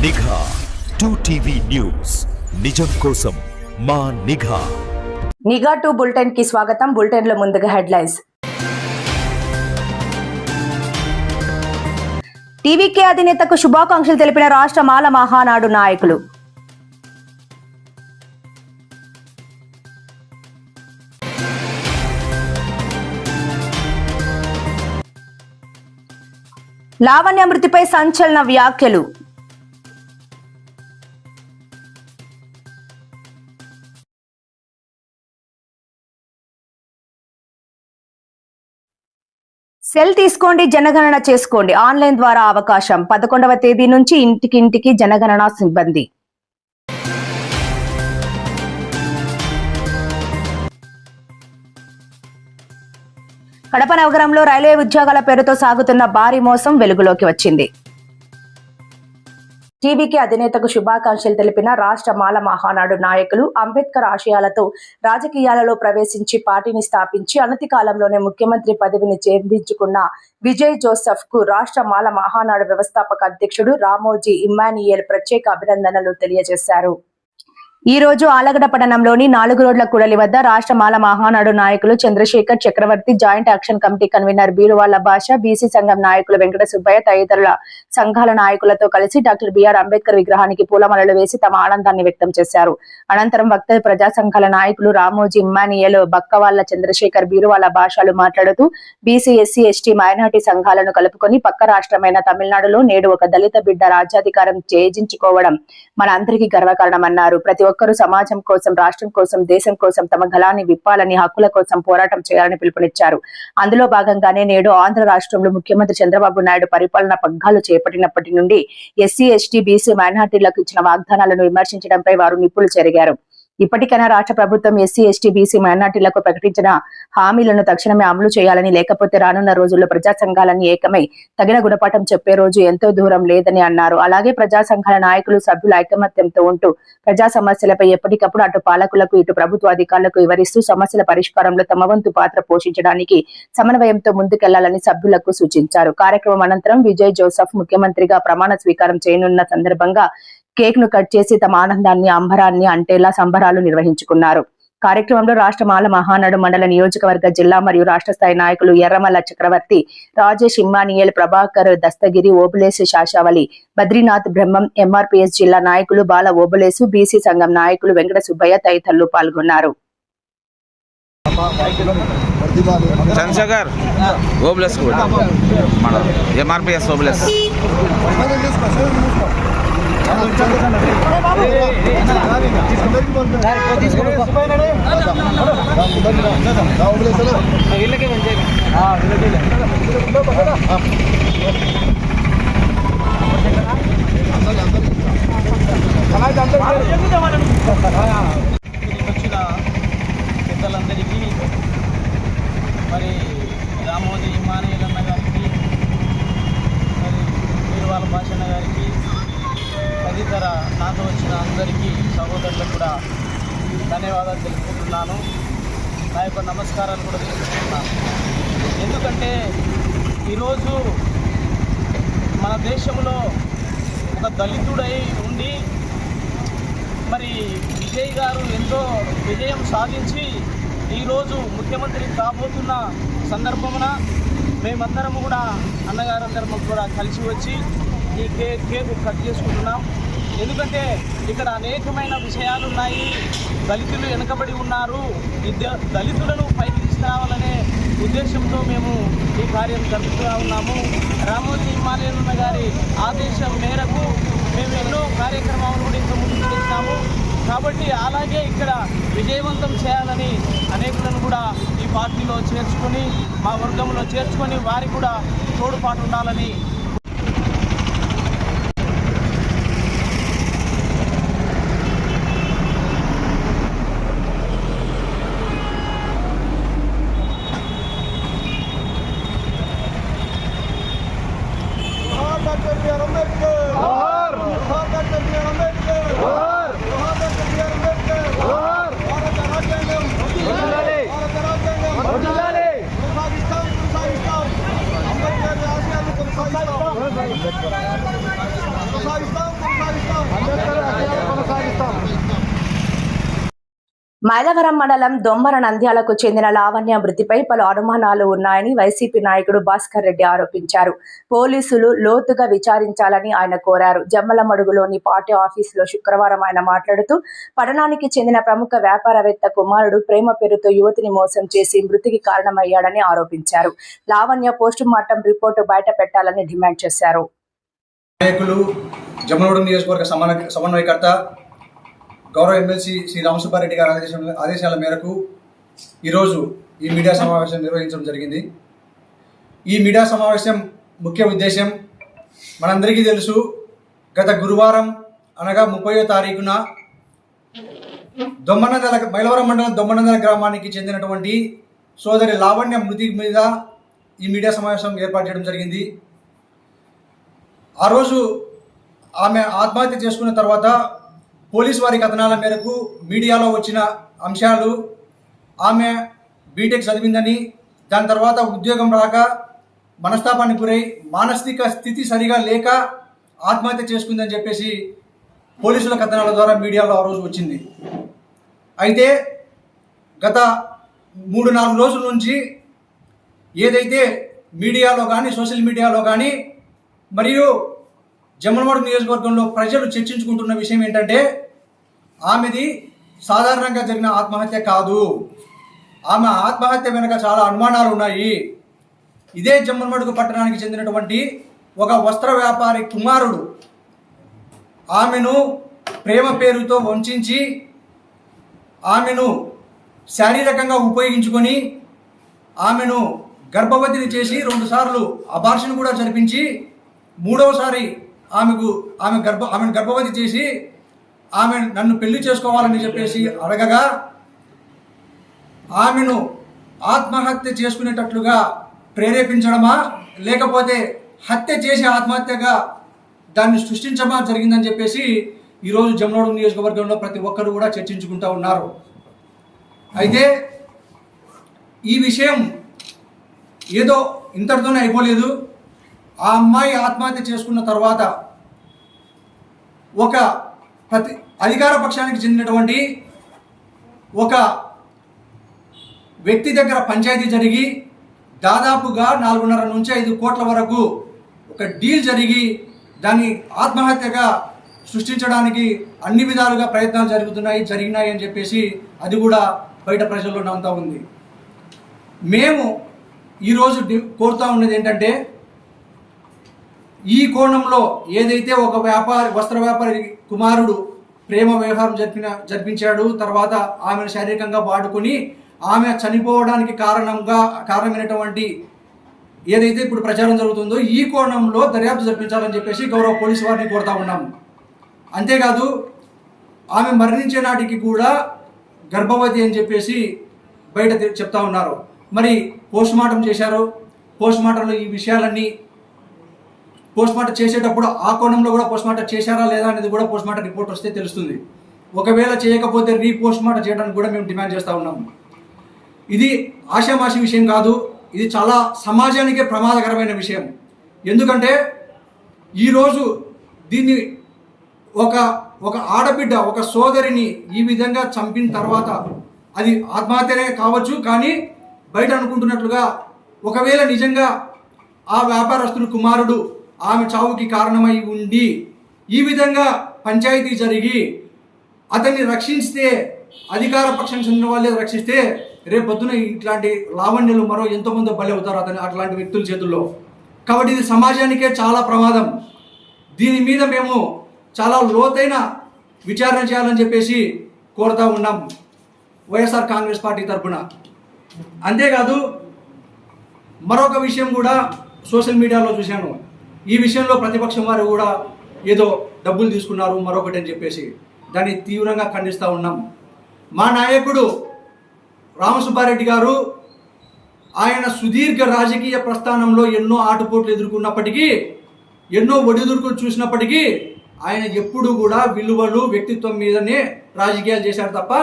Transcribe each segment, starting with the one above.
నిఘా 2TV news నిజం కోసం మా నిఘా. నిఘా 2 బులెటిన్ కి స్వాగతం. బులెటిన్ లో ముందుగా హెడ్లైన్స్. టీవీకే అధినేతకు శుభాకాంక్షలు తెలిపిన రాష్ట్ర మాల మహానాడు నాయకులు. లావణ్య మృతిపై సంచలన వ్యాఖ్యలు. సెల్ తీసుకోండి, జనగణన చేసుకోండి. ఆన్లైన్ ద్వారా అవకాశం. 11వ తేదీ నుంచి ఇంటికింటికి జనగణన సిబ్బంది. కడప నగరంలో రైల్వే ఉద్యోగాల పేరుతో సాగుతున్న భారీ మోసం వెలుగులోకి వచ్చింది. టీవీకే అధినేతకు శుభాకాంక్షలు తెలిపిన రాష్ట్ర మాల మహానాడు నాయకులు అంబేద్కర్ ఆశయాలతో రాజకీయాలలో ప్రవేశించి పార్టీని స్థాపించి అనతి కాలంలోనే ముఖ్యమంత్రి పదవిని చేజించుకున్న విజయ్ జోసెఫ్ కు రాష్ట్ర మాల మహానాడు వ్యవస్థాపక అధ్యక్షుడు రామోజీ ఇమ్మాన్యుయేల్ ప్రత్యేక అభినందనలు తెలియజేశారు. ఈ రోజు ఆలగడ్డ పట్టణంలోని 4 రోడ్ల కూడలి వద్ద రాష్ట్ర మాల మహానాడు నాయకులు చంద్రశేఖర్ చక్రవర్తి, జాయింట్ యాక్షన్ కమిటీ కన్వీనర్ బీరువాళ్ల భాష, బీసీ సంఘం నాయకులు వెంకట సుబ్బయ్య తదితరుల సంఘాల నాయకులతో కలిసి డాక్టర్ బిఆర్ అంబేద్కర్ విగ్రహానికి పూలమాలలు వేసి తమ ఆనందాన్ని వ్యక్తం చేశారు. అనంతరం వక్త ప్రజా సంఘాల నాయకులు రామోజీ ఇమ్మాన్యుయేల్, బక్కవాళ్ల చంద్రశేఖర్, బీరువాళ్ల భాషలు మాట్లాడుతూ బీసీ, ఎస్సీ, ఎస్టీ, మైనార్టీ సంఘాలను కలుపుకొని పక్క రాష్ట్రమైన తమిళనాడులో నేడు ఒక దళిత బిడ్డ రాజ్యాధికారం చేజించుకోవడం మన అందరికీ గర్వకారణమన్నారు. ప్రతి ఒక్కరూ సమాజం కోసం, రాష్ట్రం కోసం, దేశం కోసం తమ గళాన్ని విప్పాలని, హక్కుల కోసం పోరాటం చేయాలని పిలుపునిచ్చారు. అందులో భాగంగానే నేడు ఆంధ్ర రాష్ట్రంలో ముఖ్యమంత్రి చంద్రబాబు నాయుడు పరిపాలన పగ్గాలు చేపట్టినప్పటి నుండి ఎస్సీ, ఎస్టీ, బీసీ, మైనార్టీలకు ఇచ్చిన వాగ్దానాలను విమర్శించడంపై వారు నిప్పులు చెరిగారు. ఇప్పటికైనా రాష్ట్ర ప్రభుత్వం ఎస్సీ, ఎస్టీ, బీసీ, మైనార్టీలకు ప్రకటించిన హామీలను తక్షణమే అమలు చేయాలని, లేకపోతే రానున్న రోజుల్లో ప్రజా సంఘాలన్నీ ఏకమై తగిన గుణపాఠం చెప్పే రోజు ఎంతో దూరం లేదని అన్నారు. అలాగే ప్రజా సంఘాల నాయకులు, సభ్యులు ఐకమత్యంతో ఉంటూ ప్రజా సమస్యలపై ఎప్పటికప్పుడు అటు పాలకులకు, ఇటు ప్రభుత్వ అధికారులకు వివరిస్తూ సమస్యల పరిష్కారంలో తమ వంతు పాత్ర పోషించడానికి సమన్వయంతో ముందుకెళ్లాలని సభ్యులకు సూచించారు. కార్యక్రమం అనంతరం విజయ్ జోసెఫ్ ముఖ్యమంత్రిగా ప్రమాణ స్వీకారం చేయనున్న సందర్భంగా కేక్ ను కట్ చేసి తమ ఆనందాన్ని, అంబరాన్ని అంటేలా సంబరాలు నిర్వహించుకున్నారు. కార్యక్రమంలో రాష్ట్ర మాల మహానాడు మండల నియోజకవర్గ, జిల్లా మరియు రాష్ట్ర స్థాయి నాయకులు ఎర్రమల్ల చక్రవర్తి, రాజేష్ ఇమ్మాన్యుయేల్, ప్రభాకర్ దస్తగిరి, ఓబులేసు శాశావళి, బద్రీనాథ్ బ్రహ్మం, ఎంఆర్పీఎస్ జిల్లా నాయకులు బాల ఓబులేసు, బీసీ సంఘం నాయకులు వెంకట సుబ్బయ్య తదితరులు పాల్గొన్నారు. చంద్రశేఖర్ ఓబులేస్ మన ఎంఆర్పీఎస్ ఓబులేస్ వచ్చిన పెద్దలందరికీ, మరి రామోజీ ఇమ్మాన్యుయేల్ అన్న గారికి, మరి బీరువాళ్ల భాషన్న గారికి, తదితర నాతో వచ్చిన అందరికీ సహోదరులకు కూడా ధన్యవాదాలు తెలుపుకుంటున్నాను. నా యొక్క నమస్కారాలు కూడా తెలుపుకుంటున్నాను. ఎందుకంటే ఈరోజు మన దేశంలో ఒక దళితుడై ఉండి మరి విజయ్ గారు ఎంతో విజయం సాధించి ఈరోజు ముఖ్యమంత్రి కాబోతున్న సందర్భమున మేమందరము కూడా అన్నగారందరము కూడా కలిసి వచ్చి ఈ కేక్ కట్ చేసుకుంటున్నాం. ఎందుకంటే ఇక్కడ అనేకమైన విషయాలు ఉన్నాయి. దళితులు వెనుకబడి ఉన్నారు. దళితులను పైకి తీసుకురావాలనే ఉద్దేశంతో మేము ఈ కార్యం జరుపుతూ ఉన్నాము. రామోజీ ఇమ్మాన్యుయేల్ గారి ఆదేశం మేరకు మేము ఎన్నో కార్యక్రమాలను కూడా ఇంకా ముందుకు చేస్తాము. కాబట్టి అలాగే ఇక్కడ విజయవంతం చేయాలని అనేకులను కూడా ఈ పార్టీలో చేర్చుకొని, మా వర్గంలో చేర్చుకొని వారికి కూడా తోడ్పాటు ఉండాలని కొనసాగిస్తాం. మైలవరం మండలం దొమ్మర నంద్యాలకు చెందిన లావణ్య మృతిపై పలు అనుమానాలు ఉన్నాయని వైసీపీ నాయకుడు భాస్కర్ రెడ్డి ఆరోపించారు. పోలీసులు లోతుగా విచారించాలని ఆయన కోరారు. జమ్మలమడుగులోని పార్టీ ఆఫీసులో శుక్రవారం ఆయన మాట్లాడుతూ పట్టణానికి చెందిన ప్రముఖ వ్యాపారవేత్త కుమారుడు ప్రేమ పేరుతో యువతిని మోసం చేసి మృతికి కారణమయ్యాడని ఆరోపించారు. లావణ్య పోస్టుమార్టం రిపోర్టు బయట పెట్టాలని డిమాండ్ చేశారు. నాయకులు జమ్మలమడుగు నియోజకవర్గ సమన్వయకర్త గౌరవ ఎమ్మెల్సీ శ్రీ రామసుబ్బారెడ్డి గారి ఆదేశాల మేరకు ఈరోజు ఈ మీడియా సమావేశం నిర్వహించడం జరిగింది. ఈ మీడియా సమావేశం ముఖ్య ఉద్దేశం మనందరికీ తెలుసు. గత గురువారం అనగా 30వ తారీఖున మైలవరం మండలం దొమ్మనందల గ్రామానికి చెందినటువంటి సోదరి లావణ్య మృతి మీద ఈ మీడియా సమావేశం ఏర్పాటు చేయడం జరిగింది. ఆ రోజు ఆమె ఆత్మహత్య చేసుకున్న తర్వాత పోలీసు వారి కథనాల మేరకు మీడియాలో వచ్చిన అంశాలు ఆమె బీటెక్ చదివిందని, దాని తర్వాత ఉద్యోగం రాక మనస్తాపానికి గురై మానసిక స్థితి సరిగా లేక ఆత్మహత్య చేసుకుందని చెప్పేసి పోలీసుల కథనాల ద్వారా మీడియాలో ఆ రోజు వచ్చింది. అయితే గత 3-4 రోజుల నుంచి ఏదైతే మీడియాలో కానీ సోషల్ మీడియాలో కానీ మరియు జమ్మలమడుగు నియోజకవర్గంలో ప్రజలు చర్చించుకుంటున్న విషయం ఏంటంటే ఆమెది సాధారణంగా జరిగిన ఆత్మహత్య కాదు, ఆమె ఆత్మహత్య వెనుక చాలా అనుమానాలు ఉన్నాయి. ఇదే జమ్మలమడుగు పట్టణానికి చెందినటువంటి ఒక వస్త్ర వ్యాపారి కుమారుడు ఆమెను ప్రేమ పేరుతో వంచి ఆమెను శారీరకంగా ఉపయోగించుకొని ఆమెను గర్భవతిని చేసి 2 సార్లు అబార్షన్ కూడా జరిపించి 3వసారి ఆమెను గర్భవతి చేసి ఆమె నన్ను పెళ్లి చేసుకోవాలని చెప్పేసి అడగగా ఆమెను ఆత్మహత్య చేసుకునేటట్లుగా ప్రేరేపించడమా లేకపోతే హత్య చేసి ఆత్మహత్యగా దాన్ని సృష్టించడమా జరిగిందని చెప్పేసి ఈరోజు జమ్మలమడుగు నియోజకవర్గంలో ప్రతి ఒక్కరు కూడా చర్చించుకుంటూ ఉన్నారు. అయితే ఈ విషయం ఏదో ఇంతటితోనే అయిపోలేదు. ఆ అమ్మాయి ఆత్మహత్య చేసుకున్న తర్వాత ఒక అధికార పక్షానికి చెందినటువంటి ఒక వ్యక్తి దగ్గర పంచాయతీ జరిగి దాదాపుగా 4.5 నుంచి 5 కోట్ల వరకు ఒక డీల్ జరిగి దాన్ని ఆత్మహత్యగా సృష్టించడానికి అన్ని విధాలుగా ప్రయత్నాలు జరిగినాయి అని చెప్పేసి అది కూడా బయట ప్రజల్లో అంతా ఉంది. మేము ఈరోజు కోరుతా ఉన్నది ఏంటంటే ఈ కోణంలో ఏదైతే ఒక వస్త్ర వ్యాపారి కుమారుడు ప్రేమ వ్యవహారం జరిపించాడు, తర్వాత ఆమెను శారీరకంగా వాడుకొని ఆమె చనిపోవడానికి కారణమైనటువంటి ఏదైతే ఇప్పుడు ప్రచారం జరుగుతుందో ఈ కోణంలో దర్యాప్తు జరిపించాలని చెప్పేసి గౌరవ పోలీసు వారిని కోరుతా ఉన్నాం. అంతేకాదు ఆమె మరణించే నాటికి కూడా గర్భవతి అని చెప్పేసి బయట చెప్తా ఉన్నారు. మరి పోస్టుమార్టం చేశారు. పోస్టుమార్టంలో ఈ విషయాలన్నీ పోస్టుమార్టం చేసేటప్పుడు ఆ కోణంలో కూడా పోస్టుమార్టం చేశారా లేదా అనేది కూడా పోస్టుమార్టం రిపోర్ట్ వస్తే తెలుస్తుంది. ఒకవేళ చేయకపోతే రీపోస్టుమార్టం చేయడానికి కూడా మేము డిమాండ్ చేస్తూ ఉన్నాము. ఇది ఆషామాషి విషయం కాదు, ఇది చాలా సమాజానికే ప్రమాదకరమైన విషయం. ఎందుకంటే ఈరోజు దీన్ని ఒక ఆడబిడ్డ ఒక సోదరిని ఈ విధంగా చంపిన తర్వాత అది ఆత్మహత్యనే కావచ్చు, కానీ బయట అనుకుంటున్నట్లుగా ఒకవేళ నిజంగా ఆ వ్యాపారస్తుడు కుమారుడు ఆమె చావుకి కారణమై ఉండి ఈ విధంగా పంచాయతీ జరిగి అతన్ని రక్షిస్తే, అధికార పక్షానికి చెందిన వాళ్ళే రక్షిస్తే రేపొద్దున ఇట్లాంటి లావణ్యులు మరో ఎంతోమంది బలి అవుతారు అట్లాంటి వ్యక్తుల చేతుల్లో. కాబట్టి ఇది సమాజానికే చాలా ప్రమాదం. దీని మీద మేము చాలా లోతైన విచారణ చేయాలని చెప్పేసి కోరుతా ఉన్నాం వైఎస్ఆర్ కాంగ్రెస్ పార్టీ తరఫున. అంతేకాదు మరొక విషయం కూడా సోషల్ మీడియాలో చూశాను. ఈ విషయంలో ప్రతిపక్షం వారు కూడా ఏదో డబ్బులు తీసుకున్నారు మరొకటి అని చెప్పేసి దాన్ని తీవ్రంగా ఖండిస్తూ ఉన్నాం. మా నాయకుడు రామసుబ్బారెడ్డి గారు ఆయన సుదీర్ఘ రాజకీయ ప్రస్థానంలో ఎన్నో ఆటుపోట్లు ఎదుర్కొన్నప్పటికీ, ఎన్నో ఒడిదుడుకులు చూసినప్పటికీ ఆయన ఎప్పుడు కూడా విలువలు వ్యక్తిత్వం మీదనే రాజకీయాలు చేశారు తప్ప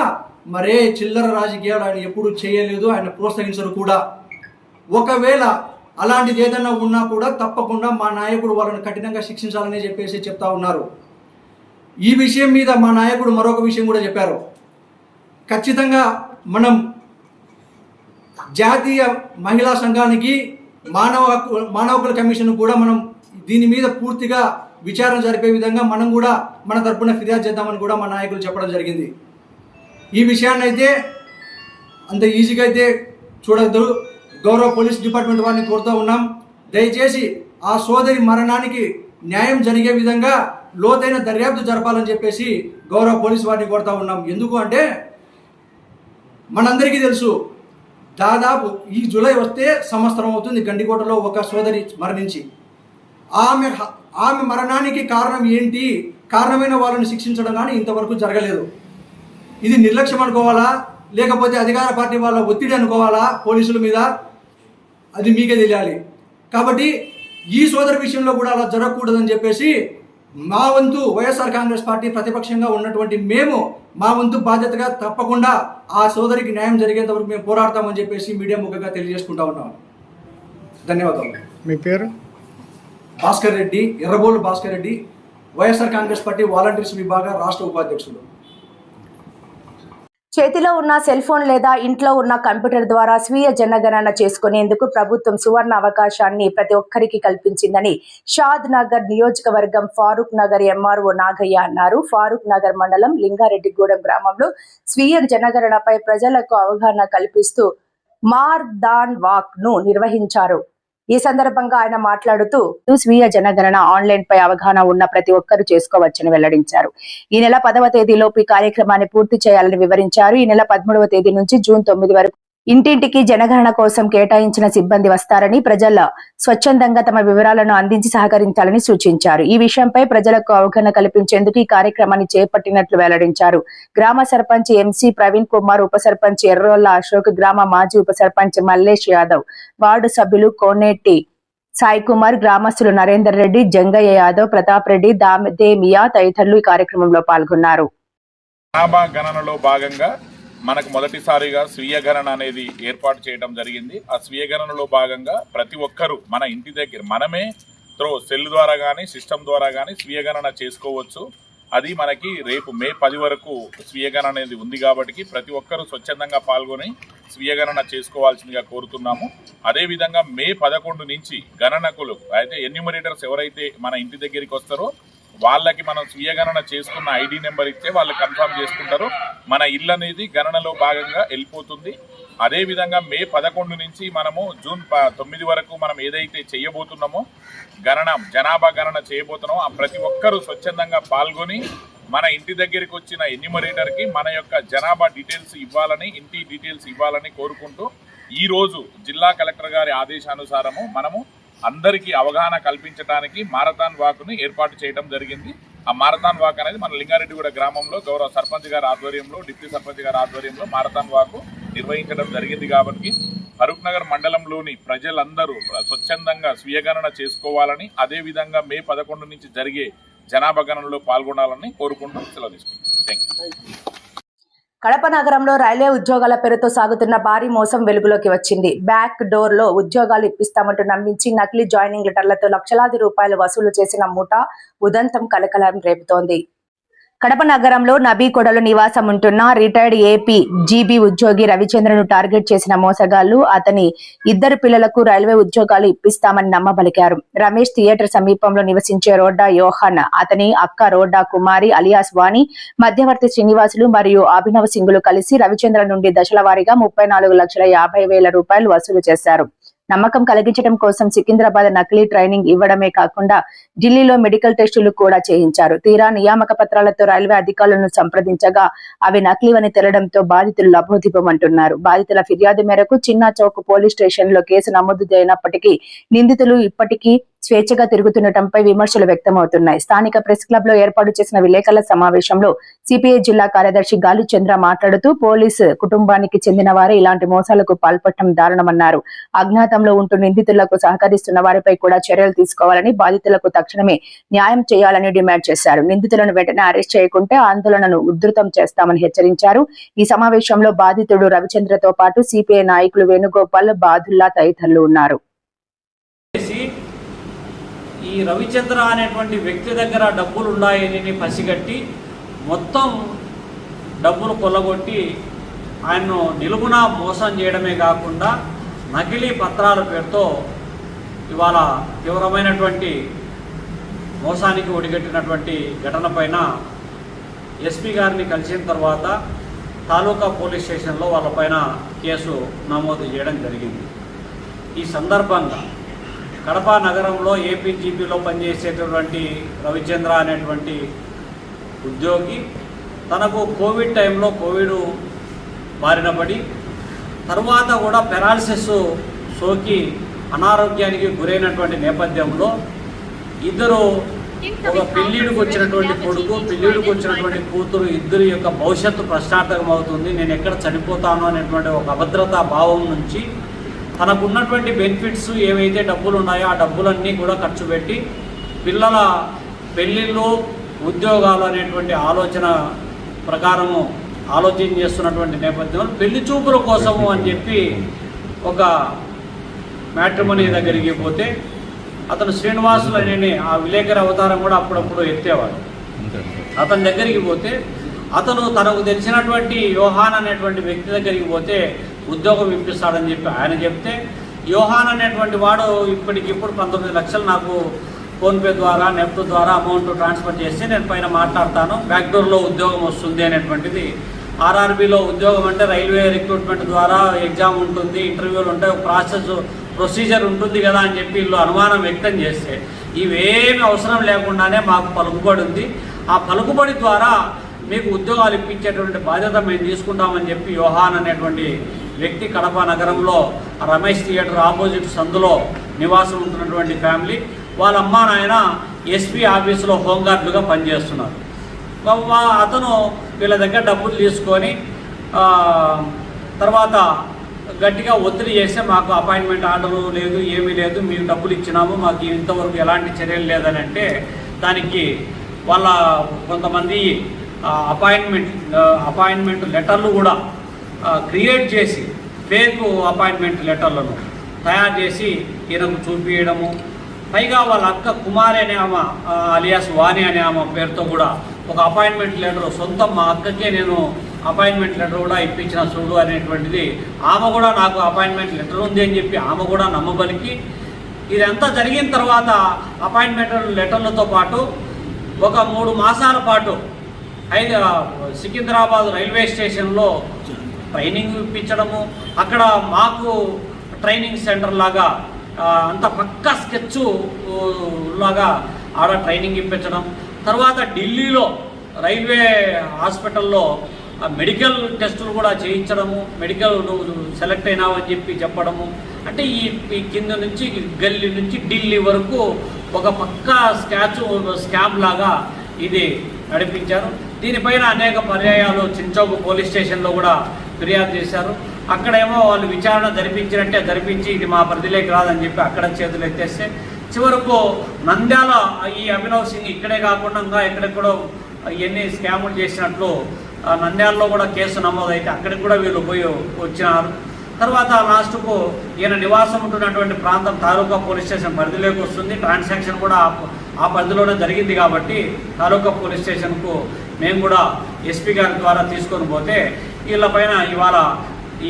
మరే చిల్లర రాజకీయాలు ఆయన ఎప్పుడు చేయలేదు. ఆయన ప్రోత్సహించరు కూడా. ఒకవేళ అలాంటిది ఏదైనా ఉన్నా కూడా తప్పకుండా మా నాయకుడు వాళ్ళని కఠినంగా శిక్షించాలని చెప్పేసి చెప్తా ఉన్నారు. ఈ విషయం మీద మా నాయకుడు మరొక విషయం కూడా చెప్పారు. ఖచ్చితంగా మనం జాతీయ మహిళా సంఘానికి మానవ హక్కుల కమిషన్ కూడా మనం దీని మీద పూర్తిగా విచారణ జరిపే విధంగా మనం కూడా మన తరపున ఫిర్యాదు చేద్దామని కూడా మా నాయకులు చెప్పడం జరిగింది. ఈ విషయాన్ని అయితే అంత ఈజీగా అయితే చూడద్దు. గౌరవ పోలీస్ డిపార్ట్మెంట్ వారిని కోరుతూ ఉన్నాం, దయచేసి ఆ సోదరి మరణానికి న్యాయం జరిగే విధంగా లోతైన దర్యాప్తు జరపాలని చెప్పేసి గౌరవ పోలీస్ వారిని కోరుతూ ఉన్నాం. ఎందుకు అంటే మనందరికీ తెలుసు, దాదాపు ఈ జూలై వస్తే సంవత్సరం అవుతుంది గండికోటలో ఒక సోదరి మరణించి. ఆమె మరణానికి కారణం ఏంటి, కారణమైన వాళ్ళని శిక్షించడం కానీ ఇంతవరకు జరగలేదు. ఇది నిర్లక్ష్యం అనుకోవాలా, లేకపోతే అధికార పార్టీ వాళ్ళ ఒత్తిడి అనుకోవాలా పోలీసుల మీద, అది మీకే తెలియాలి. కాబట్టి ఈ సోదరి విషయంలో కూడా అలా జరగకూడదని చెప్పేసి మా వంతు వైఎస్ఆర్ కాంగ్రెస్ పార్టీ ప్రతిపక్షంగా ఉన్నటువంటి మేము మా వంతు బాధ్యతగా తప్పకుండా ఆ సోదరికి న్యాయం జరిగేంత వరకు మేము పోరాడతామని చెప్పేసి మీడియా ముఖంగా తెలియజేసుకుంటా ఉన్నాం. ధన్యవాదాలు. మీ పేరు? భాస్కర్ రెడ్డి, ఎర్రబోలు భాస్కర్ రెడ్డి, వైఎస్ఆర్ కాంగ్రెస్ పార్టీ వాలంటీర్స్ విభాగ రాష్ట్ర ఉపాధ్యక్షుడు. చేతిలో ఉన్న సెల్ ఫోన్ లేదా ఇంట్లో ఉన్న కంప్యూటర్ ద్వారా స్వీయ జనగణన చేసుకునేందుకు ప్రభుత్వం సువర్ణ అవకాశాన్ని ప్రతి ఒక్కరికి కల్పించిందని షాద్ నగర్ నియోజకవర్గం ఫారూక్ నగర్ ఎంఆర్ఓ నాగయ్య అన్నారు. ఫారూక్ నగర్ మండలం లింగారెడ్డిగూడెం గ్రామంలో స్వీయ జనగణనపై ప్రజలకు అవగాహన కల్పిస్తూ మార్దాన్ వాక్ ను నిర్వహించారు. ఈ సందర్భంగా ఆయన మాట్లాడుతూ స్వీయ జనగణన ఆన్లైన్ పై అవగాహన ఉన్న ప్రతి ఒక్కరూ చేసుకోవచ్చని వెల్లడించారు. ఈ నెల 10వ తేదీలోపు ఈ కార్యక్రమాన్ని పూర్తి చేయాలని వివరించారు. ఈ నెల 13వ తేదీ నుంచి జూన్ 9 వరకు ఇంటింటికి జనగణన కోసం కేటాయించిన సిబ్బంది వస్తారని, ప్రజల స్వచ్ఛందంగా తమ వివరాలను అందించి సహకరించాలని సూచించారు. ఈ విషయంపై ప్రజలకు అవగాహన కల్పించేందుకు ఈ కార్యక్రమాన్ని చేపట్టినట్లు వెల్లడించారు. గ్రామ సర్పంచ్ ఎంసీ ప్రవీణ్ కుమార్, ఉప సర్పంచ్ ఎర్రోల్ల అశోక్, గ్రామ మాజీ ఉప సర్పంచ్ మల్లేష్ యాదవ్, వార్డు సభ్యులు కోనేటి సాయి కుమార్, గ్రామస్తులు నరేందర్ రెడ్డి, జంగయ్య యాదవ్, ప్రతాప్ రెడ్డి, దామదేమియా తదితరులు ఈ కార్యక్రమంలో పాల్గొన్నారు. గణనలో భాగంగా మనకు మొదటిసారిగా స్వీయ గణన అనేది ఏర్పాటు చేయడం జరిగింది. ఆ స్వీయ గణనలో భాగంగా ప్రతి ఒక్కరూ మన ఇంటి దగ్గర మనమే సెల్ ద్వారా కానీ సిస్టమ్ ద్వారా కానీ స్వీయ గణన చేసుకోవచ్చు. అది మనకి రేపు మే 10 వరకు స్వీయ గణన అనేది ఉంది కాబట్టి ప్రతి ఒక్కరూ స్వచ్ఛందంగా పాల్గొని స్వీయ గణన చేసుకోవాల్సిందిగా కోరుతున్నాము. అదేవిధంగా మే 11 నుంచి గణనకులు అయితే ఎన్యూమరేటర్స్ ఎవరైతే మన ఇంటి దగ్గరికి వస్తారో వాళ్ళకి మనం స్వీయ గణన చేసుకున్న ఐడి నెంబర్ ఇస్తే వాళ్ళు కన్ఫర్మ్ చేసుకుంటారు, మన ఇల్లు అనేది గణనలో భాగంగా వెళ్ళిపోతుంది. అదేవిధంగా మే 11 నుంచి మనము జూన్ 9 వరకు మనం ఏదైతే చేయబోతున్నామో జనాభా గణన చేయబోతున్నామో ప్రతి ఒక్కరూ స్వచ్ఛందంగా పాల్గొని మన ఇంటి దగ్గరికి వచ్చిన ఎన్యూమరేటర్కి మన యొక్క జనాభా డీటెయిల్స్ ఇవ్వాలని, ఇంటి డీటెయిల్స్ ఇవ్వాలని కోరుకుంటూ ఈరోజు జిల్లా కలెక్టర్ గారి ఆదేశానుసారము మనము అందరికీ అవగాహన కల్పించడానికి మారథాన్ వాక్ను ఏర్పాటు చేయడం జరిగింది. ఆ మారథాన్ వాక్ అనేది మన లింగారెడ్డిగూడ గ్రామంలో గౌరవ సర్పంచ్ గారి ఆధ్వర్యంలో, డిప్యూటీ సర్పంచ్ గారి ఆధ్వర్యంలో మారథాన్ వాక్ నిర్వహించడం జరిగింది. కాబట్టి ఫరూక్ నగర్ మండలంలోని ప్రజలందరూ స్వచ్ఛందంగా స్వీయ గణన చేసుకోవాలని, అదేవిధంగా మే 11 నుంచి జరిగే జనాభా గణనలో పాల్గొనాలని కోరుకుంటూ సెలవు తీసుకుంటాం. Thank you. కడప నగరంలో రైల్వే ఉద్యోగాల పేరుతో సాగుతున్న భారీ మోసం వెలుగులోకి వచ్చింది. బ్యాక్ డోర్ లో ఉద్యోగాలు ఇప్పిస్తామంటూ నమ్మించి నకిలీ జాయినింగ్ లెటర్లతో లక్షలాది రూపాయలు వసూలు చేసిన ముఠా ఉదంతం కలకలం రేపుతోంది. కడప నగరంలో నబీకొడలో నివాసం ఉంటున్న రిటైర్డ్ ఏపీ జీబీ ఉద్యోగి రవిచంద్రను టార్గెట్ చేసిన మోసగాళ్లు అతని 2 పిల్లలకు రైల్వే ఉద్యోగాలు ఇప్పిస్తామని నమ్మబలికారు. రమేష్ థియేటర్ సమీపంలో నివసించే రోడ్డా యోహన్, అతని అక్క రోడ్డా కుమారి అలియాస్ వాణి, మధ్యవర్తి శ్రీనివాసులు మరియు అభినవ్ సింగులు కలిసి రవిచంద్ర నుండి దశల వారీగా 34,50,000 రూపాయలు వసూలు చేశారు. నమ్మకం కలిగించడం కోసం సికింద్రాబాద్ నకిలీ ట్రైనింగ్ ఇవ్వడమే కాకుండా ఢిల్లీలో మెడికల్ టెస్టులు కూడా చేయించారు. తీరా నియామక పత్రాలతో రైల్వే అధికారులను సంప్రదించగా అవి నకిలీవని తెలడంతో బాధితులు లబోదిబోమంటున్నారు. బాధితుల ఫిర్యాదు మేరకు చిన్నా చౌక్ పోలీస్ స్టేషన్ లో కేసు నమోదు అయినప్పటికీ నిందితులు ఇప్పటికీ స్వేచ్ఛగా తిరుగుతుండటంపై విమర్శలు వ్యక్తమవుతున్నాయి. స్థానిక ప్రెస్ క్లబ్ లో ఏర్పాటు చేసిన విలేకరుల సమావేశంలో సిపిఐ జిల్లా కార్యదర్శి గాలి చంద్ర మాట్లాడుతూ పోలీసు కుటుంబానికి చెందిన వారే ఇలాంటి మోసాలకు పాల్పడటం దారుణమన్నారు. అజ్ఞాతంలో ఉంటూ నిందితులకు సహకరిస్తున్న వారిపై కూడా చర్యలు తీసుకోవాలని, బాధితులకు తక్షణమే న్యాయం చేయాలని డిమాండ్ చేశారు. నిందితులను వెంటనే అరెస్ట్ చేయకుంటే ఆందోళనను ఉధృతం చేస్తామని హెచ్చరించారు. ఈ సమావేశంలో బాధితుడు రవిచంద్రతో పాటు సిపిఐ నాయకులు వేణుగోపాల్, బాదుల్లా తదితరులు ఉన్నారు. ఈ ఈ రవిచంద్ర అనేటువంటి వ్యక్తి దగ్గర డబ్బులు ఉన్నాయని పసిగట్టి మొత్తం డబ్బులు కొల్లగొట్టి ఆయన్ను నిలువున మోసం చేయడమే కాకుండా నకిలీ పత్రాల పేరుతో ఇవాళ తీవ్రమైనటువంటి మోసానికి ఒడిగట్టినటువంటి ఘటన పైన ఎస్పీ గారిని కలిసిన తర్వాత తాలూకా పోలీస్ స్టేషన్లో వాళ్ళపైన కేసు నమోదు చేయడం జరిగింది. ఈ సందర్భంగా కడప నగరంలో ఏపీజీపీలో పనిచేసేటటువంటి రవిచంద్ర అనేటువంటి ఉద్యోగి తనకు కోవిడ్ టైంలో కోవిడ్ బారిన పడి తర్వాత కూడా పెరాలసిస్ సోకి అనారోగ్యానికి గురైనటువంటి నేపథ్యంలో ఇద్దరు ఒక పెళ్ళిడికి వచ్చినటువంటి కొడుకు పెళ్ళిడికి వచ్చినటువంటి కూతురు ఇద్దరి యొక్క భవిష్యత్తు ప్రశ్నార్థకం అవుతుంది, నేను ఎక్కడ చనిపోతాను అనేటువంటి ఒక అభద్రతా భావం నుంచి తనకున్నటువంటి బెనిఫిట్స్ ఏవైతే డబ్బులు ఉన్నాయో ఆ డబ్బులన్నీ కూడా ఖర్చు పెట్టి పిల్లల పెళ్ళిళ్ళు ఉద్యోగాలు అనేటువంటి ఆలోచన ప్రకారము ఆలోచన చేస్తున్నటువంటి నేపథ్యంలో పెళ్లి చూపుల కోసము అని చెప్పి ఒక మ్యాట్రిమోనీ దగ్గరికి పోతే అతను శ్రీనివాసులు అనే ఆ విలేకరి అవతారం కూడా అప్పుడప్పుడు ఎత్తేవాడు. అతని దగ్గరికి పోతే అతను తనకు తెలిసినటువంటి యోహాన్ అనేటువంటి వ్యక్తి దగ్గరికి పోతే ఉద్యోగం ఇప్పిస్తాడని చెప్పి ఆయన చెప్తే యోహాన్ అనేటువంటి వాడు ఇప్పటికిప్పుడు 19 లక్షలు నాకు ఫోన్పే ద్వారా నెఫ్ట్ ద్వారా అమౌంట్ ట్రాన్స్ఫర్ చేస్తే నేను పైన మాట్లాడతాను, బ్యాక్డోర్లో ఉద్యోగం వస్తుంది అనేటువంటిది. ఆర్ఆర్బీలో ఉద్యోగం అంటే రైల్వే రిక్రూట్మెంట్ ద్వారా ఎగ్జామ్ ఉంటుంది, ఇంటర్వ్యూలు ఉంటాయి, ప్రొసీజర్ ఉంటుంది కదా అని చెప్పి వీళ్ళు అనుమానం వ్యక్తం చేస్తే ఇవేమి అవసరం లేకుండానే మాకు పలుకుబడి ఉంది, ఆ పలుకుబడి ద్వారా మీకు ఉద్యోగాలు ఇప్పించేటువంటి బాధ్యత మేము తీసుకుంటామని చెప్పి యోహాన్ అనేటువంటి వ్యక్తి కడప నగరంలో రమేష్ థియేటర్ ఆపోజిట్ సందులో నివాసం ఉంటున్నటువంటి ఫ్యామిలీ, వాళ్ళ అమ్మా నాయన ఎస్పీ ఆఫీసులో హోంగార్డులుగా పనిచేస్తున్నారు. అతను వీళ్ళ దగ్గర డబ్బులు తీసుకొని తర్వాత గట్టిగా ఒత్తిడి చేస్తే మాకు అపాయింట్మెంట్ ఆర్డర్ లేదు, ఏమీ లేదు, మీరు డబ్బులు ఇచ్చినాము, మాకు ఇంతవరకు ఎలాంటి చర్యలు లేదని అంటే దానికి వాళ్ళ కొంతమంది అపాయింట్మెంట్ లెటర్లు కూడా క్రియేట్ చేసి ఫేక్ అపాయింట్మెంట్ లెటర్లను తయారు చేసి ఈయనకు చూపించడము, పైగా వాళ్ళ అక్క కుమారి అనే ఆమె అలియాస్ వాణి అనే ఆమె పేరుతో కూడా ఒక అపాయింట్మెంట్ లెటర్ సొంతం మా అక్కకే నేను అపాయింట్మెంట్ లెటర్ కూడా ఇప్పించిన చూడు అనేటువంటిది, ఆమె కూడా నాకు అపాయింట్మెంట్ లెటర్ ఉంది అని చెప్పి ఆమె కూడా నమ్మబలికి ఇదంతా జరిగిన తర్వాత అపాయింట్మెంట్ లెటర్లతో పాటు ఒక 3 మాసాల పాటు సికింద్రాబాద్ రైల్వే స్టేషన్లో ట్రైనింగ్ ఇప్పించడము, అక్కడ మాకు ట్రైనింగ్ సెంటర్ లాగా అంత పక్కా స్కెచ్ లాగా ఆడ ట్రైనింగ్ ఇప్పించడం, తర్వాత ఢిల్లీలో రైల్వే హాస్పిటల్లో మెడికల్ టెస్టులు కూడా చేయించడము, మెడికల్ సెలెక్ట్ అయినావని చెప్పి చెప్పడము, అంటే ఈ కింద నుంచి గల్లీ నుంచి ఢిల్లీ వరకు ఒక పక్కా స్కామ్ లాగా ఇది నడిపించారు. దీనిపైన అనేక పర్యాయాలు చించోకు పోలీస్ స్టేషన్లో కూడా ఫిర్యాదు చేశారు. అక్కడేమో వాళ్ళు విచారణ జరిపించినట్టే జరిపించి ఇది మా పరిధిలోకి రాదని చెప్పి అక్కడ చేతులు ఎత్తేస్తే చివరకు నంద్యాల ఈ అభినవ్ సింగ్ ఇక్కడే కాకుండా ఎక్కడెక్కడో ఇవన్నీ స్కాములు చేసినట్లు నంద్యాలలో కూడా కేసు నమోదైతే అక్కడికి కూడా వీళ్ళు పోయి వచ్చినారు. తర్వాత లాస్ట్కు ఈయన నివాసం ఉంటున్నటువంటి ప్రాంతం తాలూకా పోలీస్ స్టేషన్ పరిధిలోకి వస్తుంది. ట్రాన్సాక్షన్ కూడా ఆ పరిధిలోనే జరిగింది కాబట్టి తాలూకా పోలీస్ స్టేషన్కు మేము కూడా ఎస్పీ గారి ద్వారా తీసుకొని పోతే వీళ్ళపైన ఇవాళ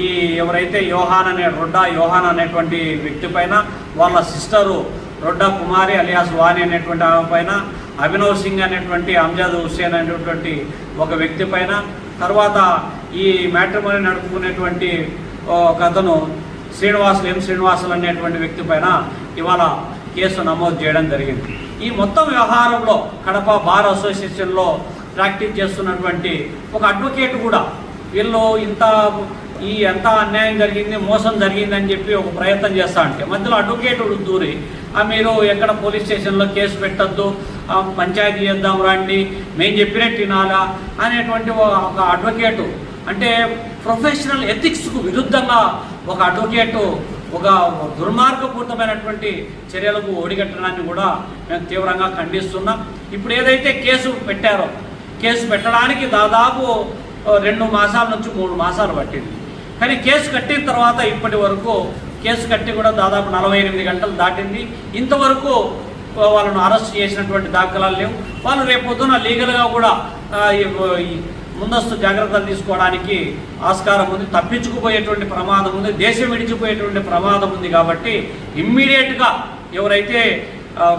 ఈ ఎవరైతే యోహాన్ అనేటువంటి వ్యక్తి పైన వాళ్ళ సిస్టరు రొడ్డా కుమారి అలియాస్ వాణి అనేటువంటి ఆమె పైన, అభినవ్ సింగ్ అనేటువంటి అంజాద్ హుస్సేన్ అనేటువంటి ఒక వ్యక్తి పైన, తర్వాత ఈ మ్యాట్రిమోనీ నడుపుకునేటువంటి ఒక అతను శ్రీనివాసులు అనేటువంటి వ్యక్తి పైన ఇవాళ కేసు నమోదు చేయడం జరిగింది. ఈ మొత్తం వ్యవహారంలో కడప బార్ అసోసియేషన్లో ప్రాక్టీస్ చేస్తున్నటువంటి ఒక అడ్వకేట్ కూడా వీళ్ళు ఎంత అన్యాయం జరిగింది, మోసం జరిగిందని చెప్పి ఒక ప్రయత్నం చేస్తా అంటే మధ్యలో అడ్వకేట్ దూరి మీరు ఎక్కడ పోలీస్ స్టేషన్లో కేసు పెట్టద్దు, పంచాయతీ చేద్దాం రండి, మేము చెప్పినట్టు వినాలా అనేటువంటి ఒక అడ్వకేటు, అంటే ప్రొఫెషనల్ ఎథిక్స్కు విరుద్ధంగా ఒక అడ్వకేటు ఒక దుర్మార్గపూరితమైనటువంటి చర్యలకు ఒడిగట్టడాన్ని కూడా మేము తీవ్రంగా ఖండిస్తున్నాం. ఇప్పుడు ఏదైతే కేసు పెట్టారో కేసు పెట్టడానికి దాదాపు 2 మాసాల నుంచి 3 మాసాలు పట్టింది. కానీ కేసు కట్టిన తర్వాత ఇప్పటి వరకు కేసు కట్టి కూడా దాదాపు 48 గంటలు దాటింది. ఇంతవరకు వాళ్ళను అరెస్ట్ చేసినటువంటి దాఖలాలు లేవు. వాళ్ళు రేపొద్దున లీగల్గా కూడా ముందస్తు జాగ్రత్తలు తీసుకోవడానికి ఆస్కారం ఉంది. తప్పించుకుపోయేటువంటి ప్రమాదం ఉంది, దేశం విడిచిపోయేటువంటి ప్రమాదం ఉంది. కాబట్టి ఇమ్మీడియట్గా ఎవరైతే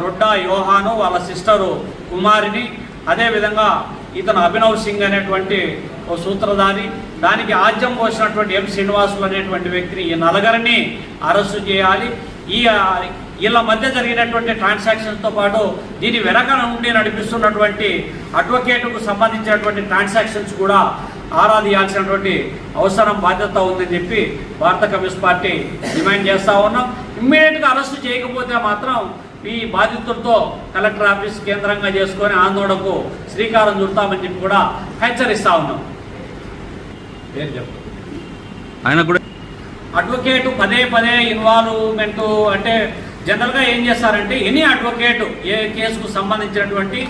రొడ్డా యోహాను వాళ్ళ సిస్టరు కుమారిని, అదేవిధంగా ఇతను అభినవ్ సింగ్ అనేటువంటి ఓ సూత్రధారి, దానికి ఆజ్యం పోసినటువంటి ఎం శ్రీనివాసులు అనేటువంటి వ్యక్తిని, ఈ నలుగురిని అరెస్టు చేయాలి. వీళ్ళ మధ్య జరిగినటువంటి ట్రాన్సాక్షన్స్తో పాటు దీని వెనక నుండి నడిపిస్తున్నటువంటి అడ్వకేట్కు సంబంధించినటువంటి ట్రాన్సాక్షన్స్ కూడా ఆరా తీయాల్సినటువంటి అవసరం, బాధ్యత ఉందని చెప్పి భారత కమ్యూనిస్ట్ పార్టీ డిమాండ్ చేస్తూ ఉన్నాం. ఇమ్మీడియట్గా అరెస్టు చేయకపోతే మాత్రం ఈ బాధితులతో కలెక్టర్ ఆఫీస్ కేంద్రంగా చేసుకొని ఆందోళనకు శ్రీకారం చుడతామని చెప్పి కూడా హెచ్చరిస్తూ ఉన్నాం. ఆయన కూడా అడ్వకేటు పదే ఇన్వాల్వ్మెంట్ అంటే జనరల్గా ఏం చేస్తారంటే ఎనీ అడ్వకేట్ ఏ కేసుకు సంబంధించినటువంటి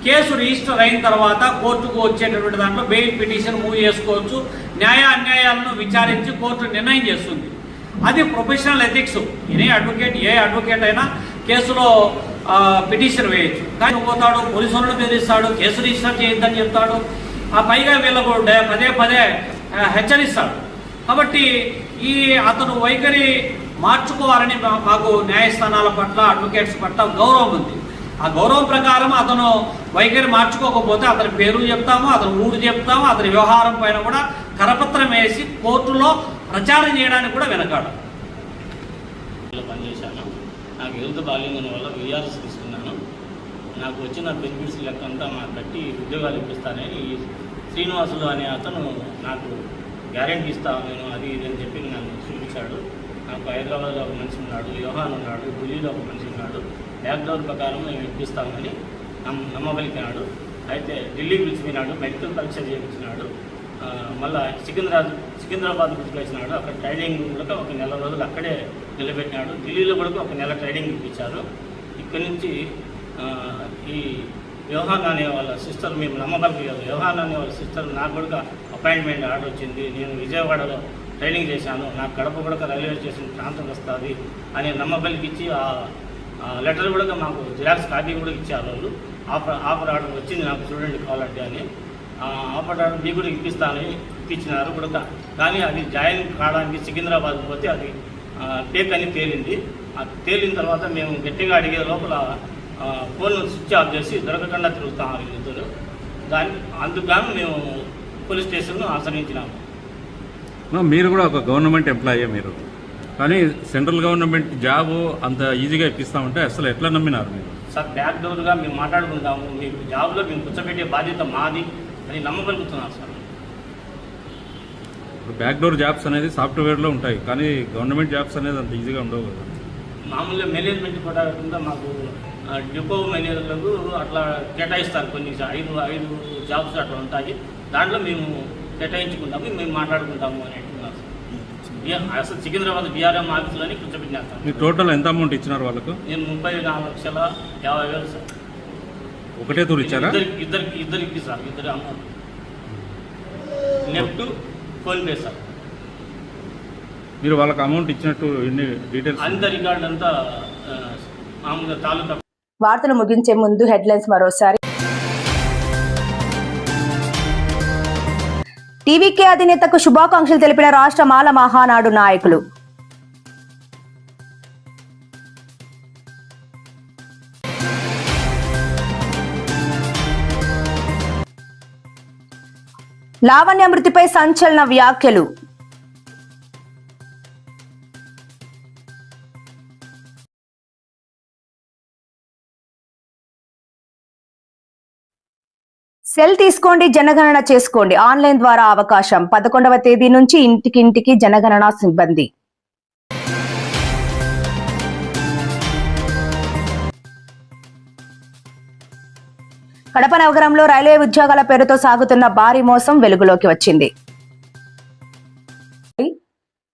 కేసు రిజిస్టర్ అయిన తర్వాత కోర్టుకు వచ్చేటటువంటి దాంట్లో బెయిల్ పిటిషన్ మూవ్ చేసుకోవచ్చు. న్యాయ అన్యాయాలను విచారించి కోర్టు నిర్ణయం చేస్తుంది. అది ప్రొఫెషనల్ ఎథిక్స్. ఏ అడ్వకేట్ అయినా కేసులో పిటిషన్ వేయచ్చు. కానీ పోతాడు, పోలీసులను బెదిరిస్తాడు, కేసు రిజిస్టర్ చేయొద్దని చెప్తాడు, పైగా వీళ్ళకు పదే హెచ్చరిస్తాడు. కాబట్టి అతను వైఖరి మార్చుకోవాలని మాకు న్యాయస్థానాల పట్ల, అడ్వకేట్స్ పట్ల గౌరవం ఉంది. ఆ గౌరవం ప్రకారం అతను వైఖరి మార్చుకోకపోతే అతని పేరు చెప్తాము, అతని ఊరు చెప్తాము, అతని వ్యవహారం పైన కూడా కరపత్రం వేసి కోర్టులో ప్రచారం చేయడానికి కూడా వెనకాడు. పనిచేశాను. నాకు హెల్త్ బాగాలేని వల్ల విఆర్ఎస్ తీసుకున్నాను. నాకు వచ్చిన బెనిఫిట్స్ లెక్కంతా నాకు కట్టి ఉద్యోగాలు ఇప్పిస్తానని శ్రీనివాసులు అనే అతను నాకు గ్యారెంటీ ఇస్తాను నేను, అది ఇది అని చెప్పి నన్ను చూపించాడు. నాకు హైదరాబాద్లో ఒక మనిషి ఉన్నాడు, యోహాన్ ఉన్నాడు, ఢిల్లీలో ఒక మనిషి ఉన్నాడు, బ్యాక్డోర్ ప్రకారం మేము ఇప్పిస్తామని నమ్మబలికినాడు. అయితే ఢిల్లీకి పిలిచిపోయినాడు, మెడికల్ పరీక్ష చేయించినాడు. మళ్ళీ సికింద్రాబాద్ పిలిచిపోయినాడు. అక్కడ ట్రైనింగ్ కూడా ఒక నెల రోజులు అక్కడే నిలబెట్టినాడు. ఢిల్లీలో కూడా ఒక నెల ట్రైనింగ్ ఇప్పించారు. ఇక్కడి నుంచి ఈ యోహాన్ అనే వాళ్ళ సిస్టర్, మేము నమ్మబలికారు, యోహాన్ అనే వాళ్ళ సిస్టర్ నాకు కూడా అపాయింట్మెంట్ ఆర్డర్ వచ్చింది. నేను విజయవాడలో ట్రైనింగ్ చేశాను, నాకు కడప కూడా రైల్వే స్టేషన్ ట్రాన్స్ఫర్ వస్తుంది అని నమ్మబలికి ఇచ్చి ఆ లెటర్ కూడా మాకు జిరాక్స్ కాపీ కూడా ఇచ్చారు వాళ్ళు. ఆఫర్ ఆర్డర్ వచ్చింది నాకు చూడండి కావాలంటే అని. ఆఫర్ ఆర్డర్ మీకు కూడా ఇప్పించినారు కూడా. కానీ అది జాయిన్ కావడానికి సికింద్రాబాద్ పోతే అది ఫేక్ అని తేలింది. తేలిన తర్వాత మేము గట్టిగా అడిగే లోపల ఫోన్ స్విచ్ ఆఫ్ చేసి దొరకకుండా తిరుగుతాం ఇద్దరు. అందుకు మేము పోలీస్ స్టేషన్ను ఆశ్రయించినాము. మీరు కూడా ఒక గవర్నమెంట్ ఎంప్లాయీ మీరు, కానీ సెంట్రల్ గవర్నమెంట్ జాబ్ అంత ఈజీగా ఇప్పిస్తామంటే అసలు ఎట్లా నమ్మినారు మీరు? సార్, బ్యాక్ డోర్గా మేము మాట్లాడుకుంటాము, మీకు జాబ్లో మేము కూర్చోబెట్టే బాధ్యత మాది అని నమ్మగలుగుతున్నాం సార్. బ్యాక్ డోర్ జాబ్స్ అనేది సాఫ్ట్వేర్లో ఉంటాయి, కానీ గవర్నమెంట్ జాబ్స్ అనేది అంత ఈజీగా ఉండవు కదా. మామూలుగా మేనేజ్మెంట్ కూడా కాకుండా మాకు డిపో మేనేజర్లకు అట్లా కేటాయిస్తారు. కొన్ని 5 జాబ్స్ అట్లా ఉంటాయి. దాంట్లో మేము కేటాయించుకుంటాము, మేము మాట్లాడుకుంటాము అని అంటున్నారు. అసలు సికింద్రాబాద్ బీఆర్ఎం ఆఫీసులని కూర్చోబెట్టినారు. మీరు టోటల్ ఎంత అమౌంట్ ఇచ్చినారు వాళ్ళకు? నేను 34,50,000 సార్. ఒకటే తూరు ఇచ్చారా? ఇద్దరికి సార్, ఇద్దరు అమౌంట్. NEFT, PhonePe sir. మీరు వాళ్ళకి అమౌంట్ ఇచ్చినట్టు ఎన్ని డీటెయిల్స్? అంత రికార్డు అంతా మామూలుగా తాలూకా. వార్తలు ముగించే ముందు హెడ్లైన్స్ మరోసారి. టీవీకే అధినేతకు శుభాకాంక్షలు తెలిపిన రాష్ట్ర మాల మహానాడు నాయకులు. లావణ్య మృతిపై సంచలన వ్యాఖ్యలు. సెల్ తీసుకోండి, జనగణన చేసుకోండి. ఆన్లైన్ ద్వారా అవకాశం. 11వ తేదీ నుంచి ఇంటికింటికి జనగణన సిబ్బంది. కడప నగరంలో రైల్వే ఉద్యోగాల పేరుతో సాగుతున్న భారీ మోసం వెలుగులోకి వచ్చింది.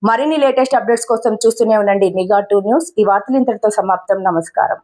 మరిన్ని లేటెస్ట్ అప్డేట్స్ కోసం చూస్తూనే ఉండండి నిఘా 2 న్యూస్. ఈ వార్తలు ఇంతటితో సమాప్తం. నమస్కారం.